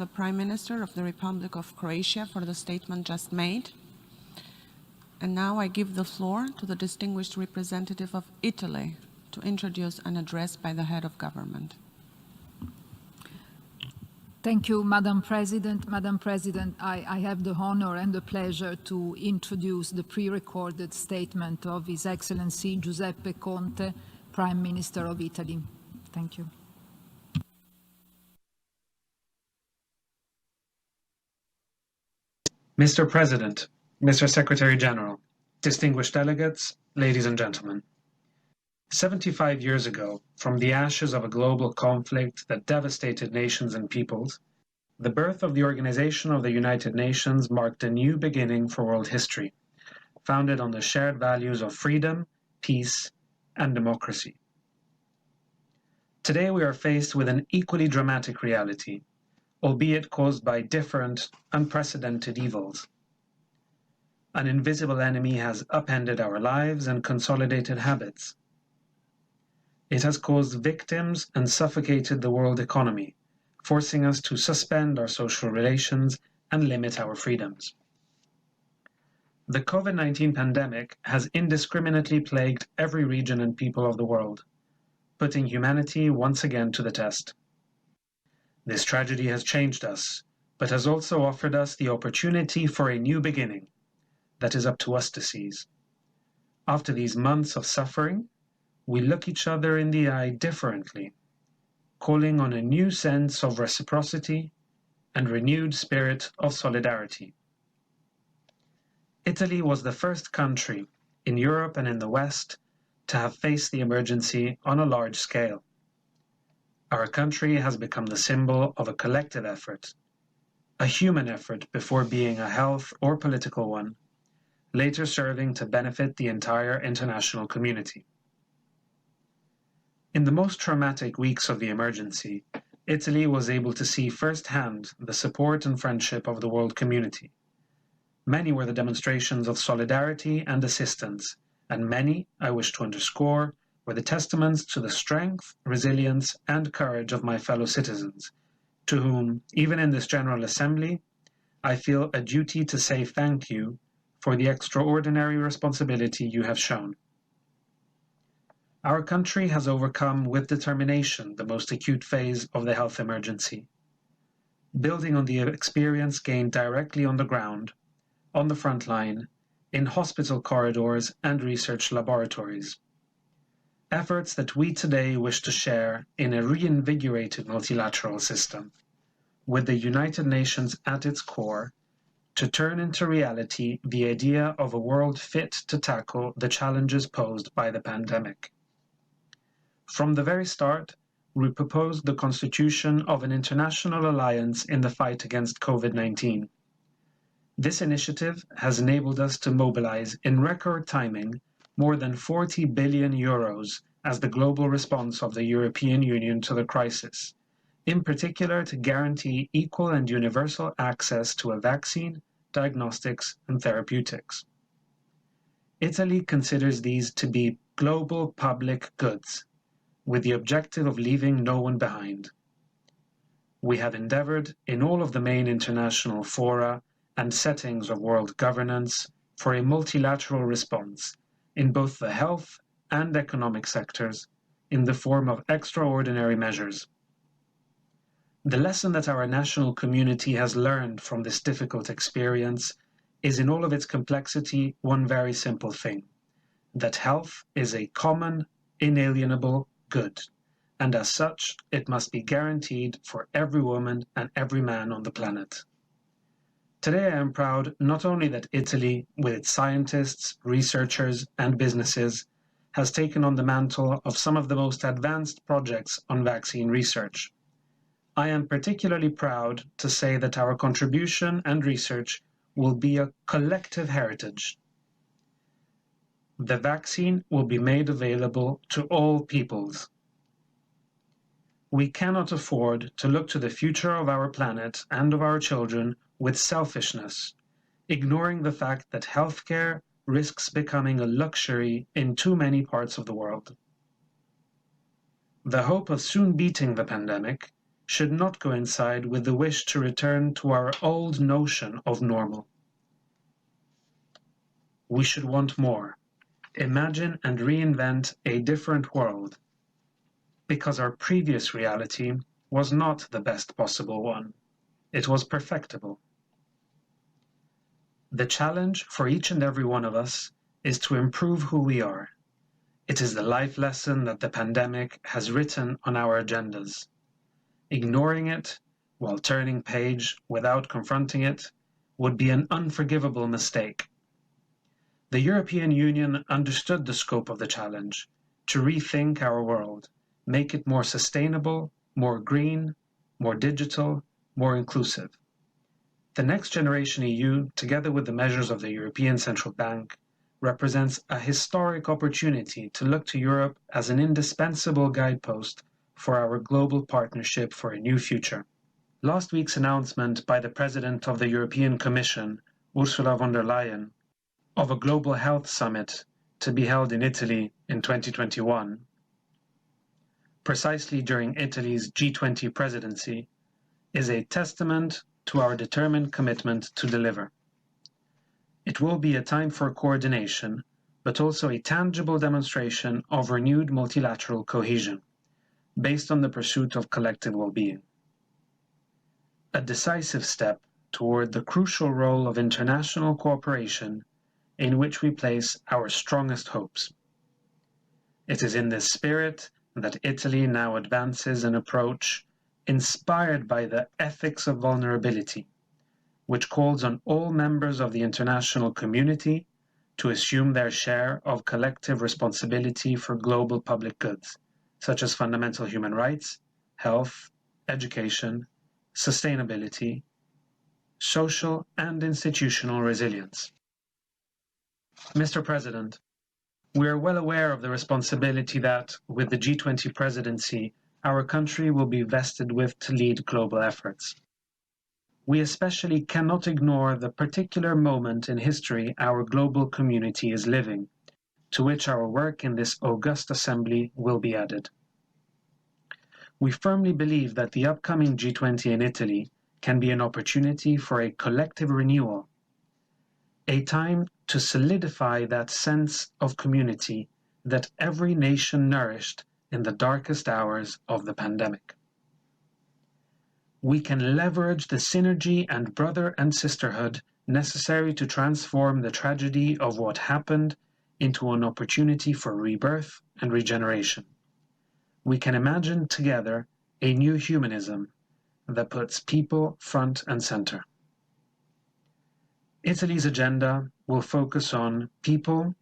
the Prime Minister of the Republic of Croatia for the statement just made. And now I give the floor to the distinguished representative of Italy to introduce an address by the head of government. Thank you, Madam President. Madam President, I have the honor and the pleasure to introduce the pre-recorded statement of His Excellency Giuseppe Conte, Prime Minister of Italy. Thank you. Mr. President, Mr. Secretary General, distinguished delegates, ladies and gentlemen. 75 years ago, from the ashes of a global conflict that devastated nations and peoples, the birth of the Organization of the United Nations marked a new beginning for world history, founded on the shared values of freedom, peace, and democracy. Today we are faced with an equally dramatic reality, albeit caused by different, unprecedented evils. An invisible enemy has upended our lives and consolidated habits. It has caused victims and suffocated the world economy, forcing us to suspend our social relations and limit our freedoms. The COVID-19 pandemic has indiscriminately plagued every region and people of the world, putting humanity once again to the test. This tragedy has changed us, but has also offered us the opportunity for a new beginning that is up to us to seize. After these months of suffering, we look each other in the eye differently, calling on a new sense of reciprocity and renewed spirit of solidarity. Italy was the first country in Europe and in the West to have faced the emergency on a large scale. Our country has become the symbol of a collective effort, a human effort before being a health or political one, later serving to benefit the entire international community. In the most traumatic weeks of the emergency, Italy was able to see firsthand the support and friendship of the world community. Many were the demonstrations of solidarity and assistance, and many, I wish to underscore, were the testaments to the strength, resilience, and courage of my fellow citizens, to whom, even in this General Assembly, I feel a duty to say thank you for the extraordinary responsibility you have shown. Our country has overcome with determination the most acute phase of the health emergency, building on the experience gained directly on the ground, on the front line, in hospital corridors and research laboratories. Efforts that we today wish to share in a reinvigorated multilateral system, with the United Nations at its core, to turn into reality the idea of a world fit to tackle the challenges posed by the pandemic. From the very start, we proposed the constitution of an international alliance in the fight against COVID-19. This initiative has enabled us to mobilize in record timing more than 40 billion euros as the global response of the European Union to the crisis, in particular to guarantee equal and universal access to a vaccine, diagnostics, and therapeutics. Italy considers these to be global public goods, with the objective of leaving no one behind. We have endeavored in all of the main international fora and settings of world governance for a multilateral response in both the health and economic sectors in the form of extraordinary measures. The lesson that our national community has learned from this difficult experience is in all of its complexity one very simple thing, that health is a common, inalienable good, and as such it must be guaranteed for every woman and every man on the planet. Today I am proud not only that Italy, with its scientists, researchers, and businesses, has taken on the mantle of some of the most advanced projects on vaccine research. I am particularly proud to say that our contribution and research will be a collective heritage. The vaccine will be made available to all peoples. We cannot afford to look to the future of our planet and of our children with selfishness, ignoring the fact that healthcare risks becoming a luxury in too many parts of the world. The hope of soon beating the pandemic should not coincide with the wish to return to our old notion of normal. We should want more, imagine and reinvent a different world, because our previous reality was not the best possible one. It was perfectible. The challenge for each and every one of us is to improve who we are. It is the life lesson that the pandemic has written on our agendas. Ignoring it while turning page without confronting it would be an unforgivable mistake. The European Union understood the scope of the challenge to rethink our world, make it more sustainable, more green, more digital, more inclusive. The Next Generation EU, together with the measures of the European Central Bank, represents a historic opportunity to look to Europe as an indispensable guidepost for our global partnership for a new future. Last week's announcement by the President of the European Commission, Ursula von der Leyen, of a global health summit to be held in Italy in 2021, precisely during Italy's G20 presidency, is a testament to our determined commitment to deliver. It will be a time for coordination, but also a tangible demonstration of renewed multilateral cohesion, based on the pursuit of collective well-being. A decisive step toward the crucial role of international cooperation in which we place our strongest hopes. It is in this spirit that Italy now advances an approach inspired by the ethics of vulnerability, which calls on all members of the international community to assume their share of collective responsibility for global public goods, such as fundamental human rights, health, education, sustainability, social and institutional resilience. Mr. President, we are well aware of the responsibility that, with the G20 presidency, our country will be vested with to lead global efforts. We especially cannot ignore the particular moment in history our global community is living, to which our work in this august assembly will be added. We firmly believe that the upcoming G20 in Italy can be an opportunity for a collective renewal, a time to solidify that sense of community that every nation nourished in the darkest hours of the pandemic. We can leverage the synergy and brother and sisterhood necessary to transform the tragedy of what happened into an opportunity for rebirth and regeneration. We can imagine together a new humanism that puts people front and center. Italy's agenda will focus on people,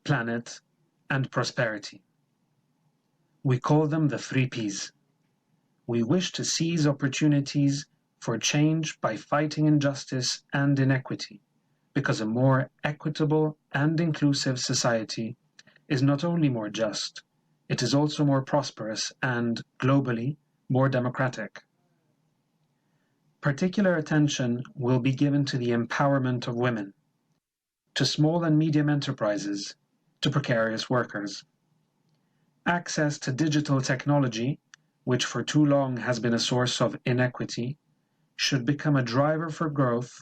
planet, and prosperity. We call them the 3 Ps. We wish to seize opportunities for change by fighting injustice and inequity, because a more equitable and inclusive society is not only more just, it is also more prosperous and, globally, more democratic. Particular attention will be given to the empowerment of women, to small and medium enterprises, to precarious workers. Access to digital technology, which for too long has been a source of inequity, should become a driver for growth,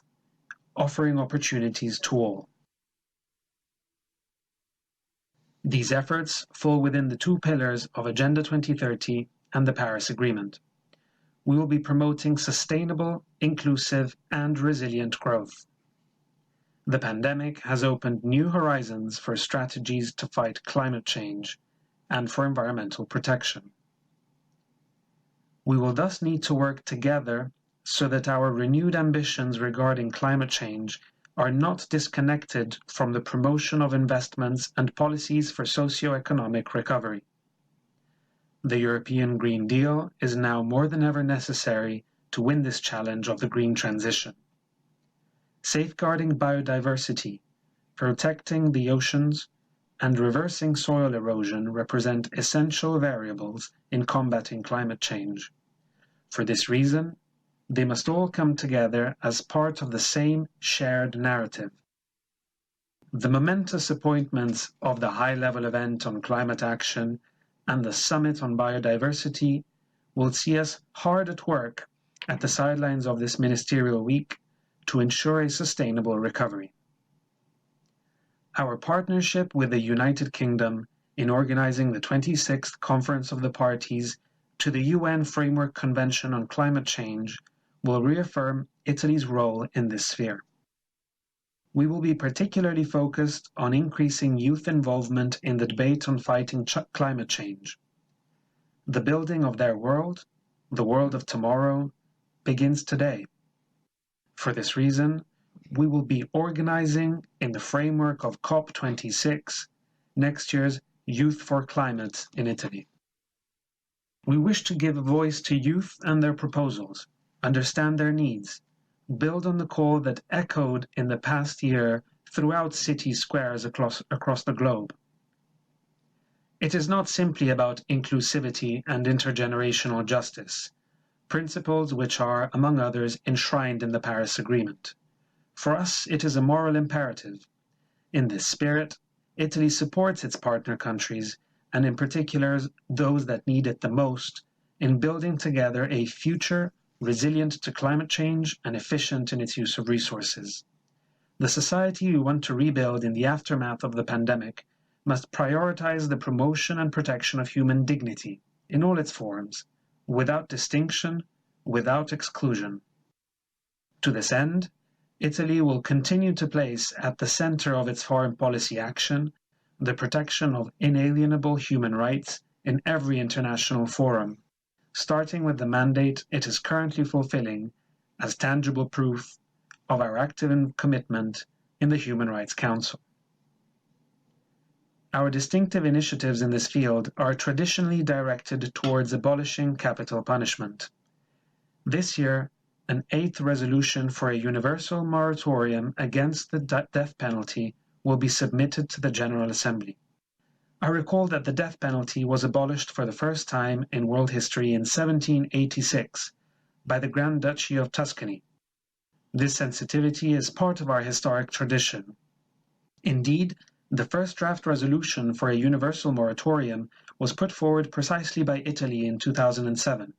offering opportunities to all. These efforts fall within the 2 pillars of Agenda 2030 and the Paris Agreement. We will be promoting sustainable, inclusive, and resilient growth. The pandemic has opened new horizons for strategies to fight climate change and for environmental protection. We will thus need to work together so that our renewed ambitions regarding climate change are not disconnected from the promotion of investments and policies for socio-economic recovery. The European Green Deal is now more than ever necessary to win this challenge of the green transition. Safeguarding biodiversity, protecting the oceans, and reversing soil erosion represent essential variables in combating climate change. For this reason, they must all come together as part of the same shared narrative. The momentous appointments of the high-level event on climate action and the Summit on Biodiversity will see us hard at work at the sidelines of this ministerial week to ensure a sustainable recovery. Our partnership with the United Kingdom in organizing the 26th Conference of the Parties to the UN Framework Convention on Climate Change will reaffirm Italy's role in this sphere. We will be particularly focused on increasing youth involvement in the debate on fighting climate change. The building of their world, the world of tomorrow, begins today. For this reason, we will be organizing, in the framework of COP26, next year's Youth for Climate in Italy. We wish to give a voice to youth and their proposals, understand their needs, build on the call that echoed in the past year throughout city squares across the globe. It is not simply about inclusivity and intergenerational justice, principles which are, among others, enshrined in the Paris Agreement. For us, it is a moral imperative. In this spirit, Italy supports its partner countries, and in particular those that need it the most, in building together a future resilient to climate change and efficient in its use of resources. The society we want to rebuild in the aftermath of the pandemic must prioritize the promotion and protection of human dignity in all its forms, without distinction, without exclusion. To this end, Italy will continue to place at the center of its foreign policy action the protection of inalienable human rights in every international forum, starting with the mandate it is currently fulfilling as tangible proof of our active commitment in the Human Rights Council. Our distinctive initiatives in this field are traditionally directed towards abolishing capital punishment. This year, an 8th resolution for a universal moratorium against the death penalty will be submitted to the General Assembly. I recall that the death penalty was abolished for the first time in world history in 1786 by the Grand Duchy of Tuscany. This sensitivity is part of our historic tradition. Indeed, the first draft resolution for a universal moratorium was put forward precisely by Italy in 2007.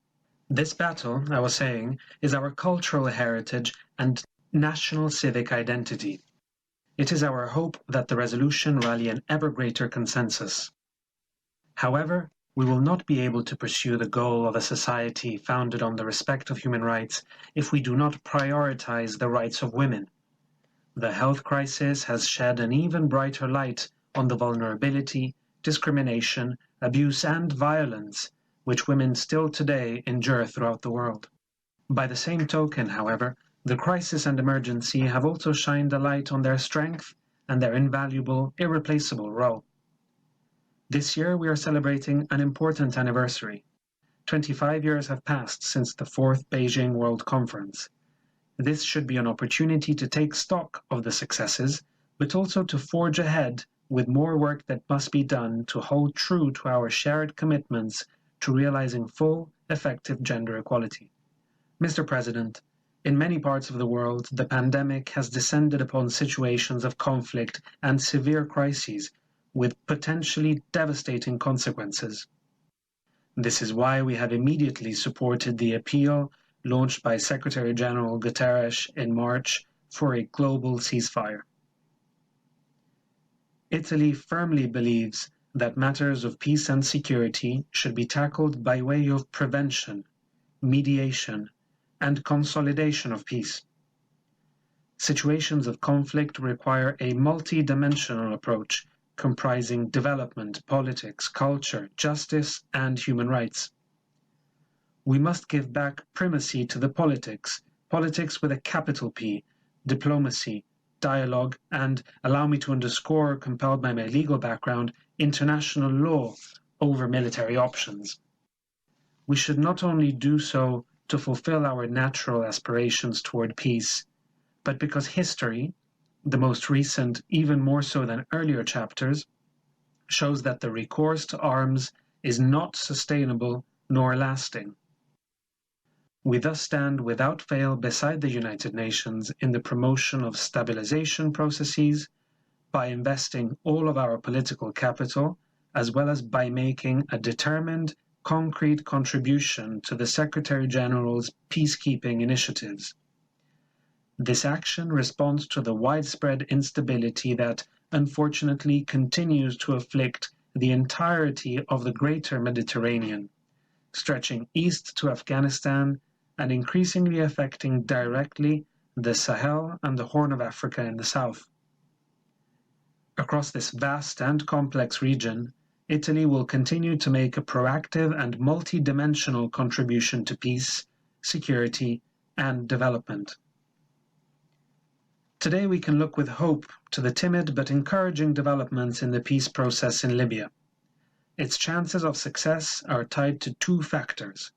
This battle, I was saying, is our cultural heritage and national civic identity. It is our hope that the resolution rally an ever greater consensus. However, we will not be able to pursue the goal of a society founded on the respect of human rights if we do not prioritize the rights of women. The health crisis has shed an even brighter light on the vulnerability, discrimination, abuse and violence which women still today endure throughout the world. By the same token, however, the crisis and emergency have also shined a light on their strength and their invaluable, irreplaceable role. This year we are celebrating an important anniversary. 25 years have passed since the 4th Beijing World Conference. This should be an opportunity to take stock of the successes, but also to forge ahead with more work that must be done to hold true to our shared commitments to realizing full, effective gender equality. Mr. President, in many parts of the world, the pandemic has descended upon situations of conflict and severe crises with potentially devastating consequences. This is why we have immediately supported the appeal launched by Secretary General Guterres in March for a global ceasefire. Italy firmly believes that matters of peace and security should be tackled by way of prevention, mediation, and consolidation of peace. Situations of conflict require a multi-dimensional approach comprising development, politics, culture, justice, and human rights. We must give back primacy to the politics with a capital P, diplomacy, dialogue, and, allow me to underscore, compelled by my legal background, international law over military options. We should not only do so to fulfill our natural aspirations toward peace, but because history, the most recent even more so than earlier chapters, shows that the recourse to arms is not sustainable nor lasting. We thus stand without fail beside the United Nations in the promotion of stabilization processes by investing all of our political capital, as well as by making a determined, concrete contribution to the Secretary General's peacekeeping initiatives. This action responds to the widespread instability that, unfortunately, continues to afflict the entirety of the greater Mediterranean, stretching east to Afghanistan and increasingly affecting directly the Sahel and the Horn of Africa in the south. Across this vast and complex region, Italy will continue to make a proactive and multi-dimensional contribution to peace, security, and development. Today we can look with hope to the timid but encouraging developments in the peace process in Libya. Its chances of success are tied to two factors: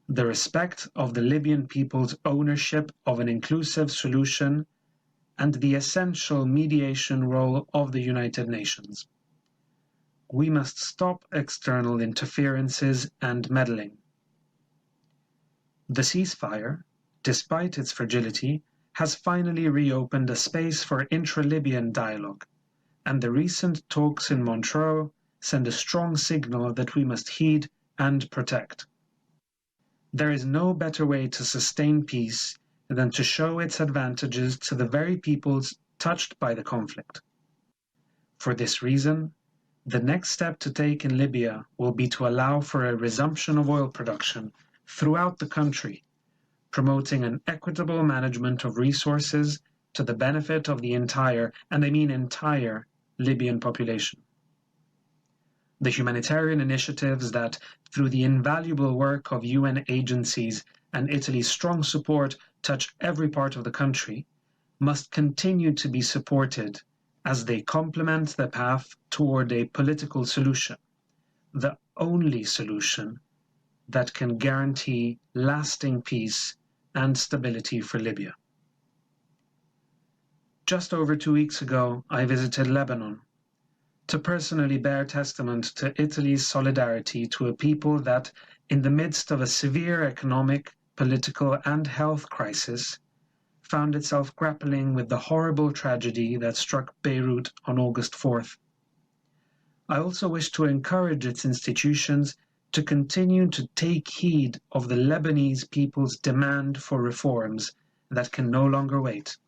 the respect of the Libyan people's ownership of an inclusive solution and the essential mediation role of the United Nations. We must stop external interferences and meddling. The ceasefire, despite its fragility, has finally reopened a space for intra-Libyan dialogue, and the recent talks in Montreux send a strong signal that we must heed and protect. There is no better way to sustain peace than to show its advantages to the very peoples touched by the conflict. For this reason, the next step to take in Libya will be to allow for a resumption of oil production throughout the country, promoting an equitable management of resources to the benefit of the entire, and I mean entire, Libyan population. The humanitarian initiatives that, through the invaluable work of UN agencies and Italy's strong support, touch every part of the country, must continue to be supported as they complement the path toward a political solution, the only solution that can guarantee lasting peace and stability for Libya. Just over 2 weeks ago, I visited Lebanon to personally bear testament to Italy's solidarity to a people that, in the midst of a severe economic, political, and health crisis, found itself grappling with the horrible tragedy that struck Beirut on August 4th. I also wish to encourage its institutions to continue to take heed of the Lebanese people's demand for reforms that can no longer wait.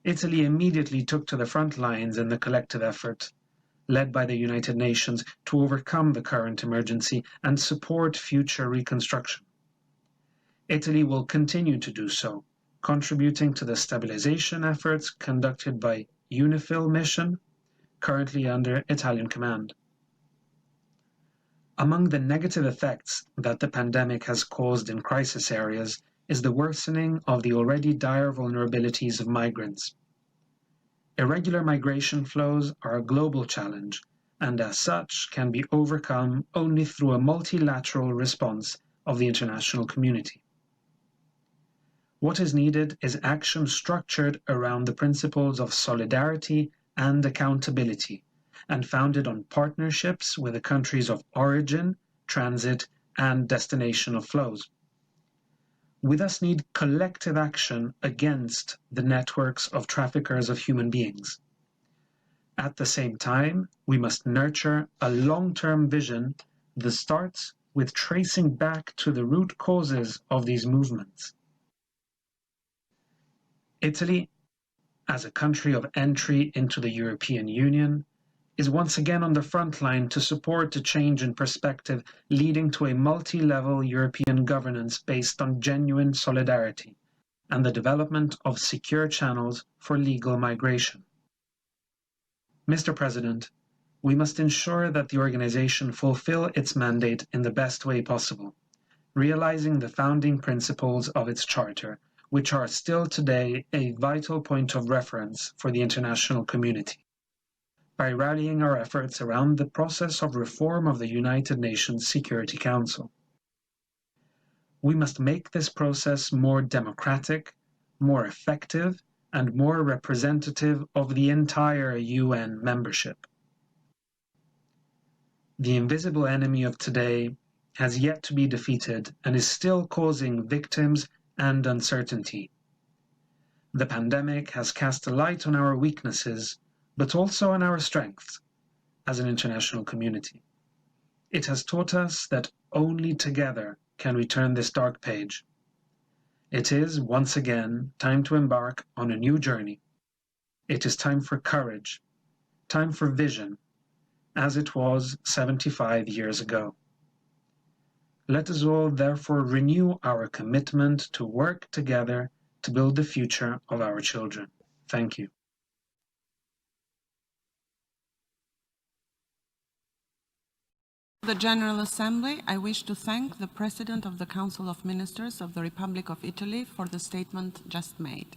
Italy immediately took to the front lines in the collective effort, led by the United Nations, to overcome the current emergency and support future reconstruction. Italy will continue to do so, contributing to the stabilization efforts conducted by UNIFIL mission, currently under Italian command. Among the negative effects that the pandemic has caused in crisis areas is the worsening of the already dire vulnerabilities of migrants. Irregular migration flows are a global challenge, and as such can be overcome only through a multilateral response of the international community. What is needed is action structured around the principles of solidarity and accountability, and founded on partnerships with the countries of origin, transit, and destination of flows. We thus need collective action against the networks of traffickers of human beings. At the same time, we must nurture a long-term vision that starts with tracing back to the root causes of these movements. Italy, as a country of entry into the European Union, is once again on the front line to support a change in perspective leading to a multi-level European governance based on genuine solidarity and the development of secure channels for legal migration. Mr. President, we must ensure that the organization fulfill its mandate in the best way possible, realizing the founding principles of its charter, which are still today a vital point of reference for the international community, by rallying our efforts around the process of reform of the United Nations Security Council. We must make this process more democratic, more effective, and more representative of the entire UN membership. The invisible enemy of today has yet to be defeated and is still causing victims and uncertainty. The pandemic has cast a light on our weaknesses, but also on our strengths as an international community. It has taught us that only together can we turn this dark page. It is, once again, time to embark on a new journey. It is time for courage, time for vision, as it was 75 years ago. Let us all therefore renew our commitment to work together to build the future of our children. Thank you. The General Assembly, I wish to thank the President of the Council of Ministers of the Republic of Italy for the statement just made.